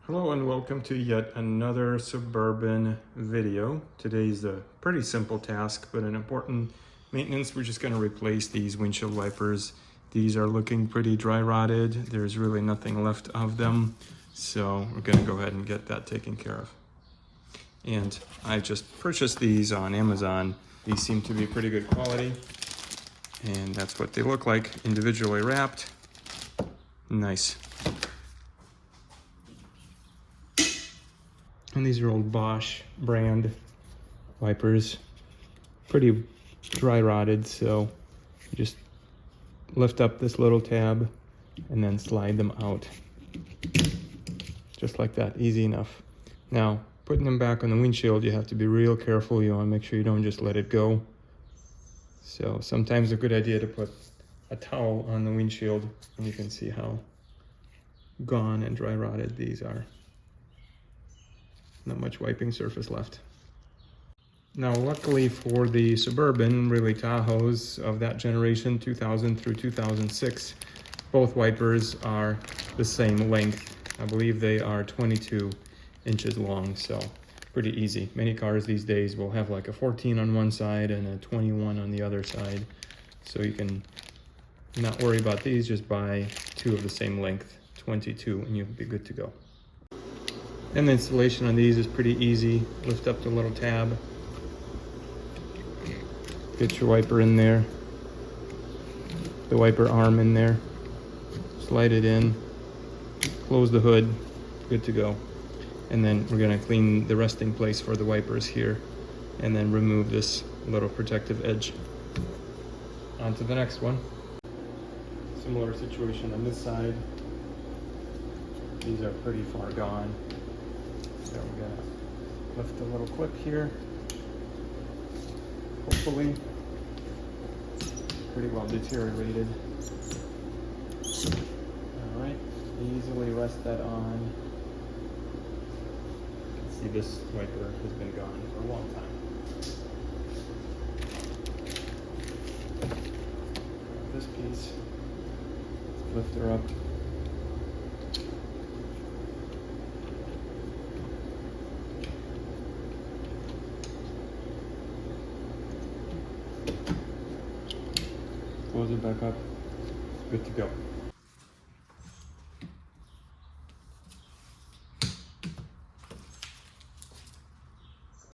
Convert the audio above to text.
Hello and welcome to yet another Suburban video. Today's a pretty simple task, but an important maintenance. We're just going to replace these windshield wipers. These are looking pretty dry rotted. There's really nothing left of them. So we're going to go ahead and get that taken care of. And I just purchased these on Amazon. These seem to be pretty good quality. And that's what they look like, individually wrapped. Nice. And these are old Bosch brand wipers, pretty dry rotted, so you just lift up this little tab and then slide them out. Just like that, easy enough. Now, putting them back on the windshield, you have to be real careful. You want to make sure you don't just let it go. So sometimes a good idea to put a towel on the windshield, and you can see how gone and dry rotted these are. Not much wiping surface left. Now, luckily for the Suburban, really Tahoes of that generation, 2000 through 2006, both wipers are the same length. I believe they are 22 inches long, so pretty easy. Many cars these days will have like a 14 on one side and a 21 on the other side. So you can not worry about these, just buy two of the same length, 22, and you'll be good to go. And the installation on these is pretty easy. Lift up the little tab, get your wiper in there, the wiper arm in there, slide it in, close the hood, good to go. And then we're going to clean the resting place for the wipers here and then remove this little protective edge. On to the next one. Similar situation on this side. These are pretty far gone. So we're gonna lift a little clip here. Hopefully, pretty well deteriorated. All right, easily rest that on. You can see this wiper has been gone for a long time. This piece, lift her up. Close it back up, good to go.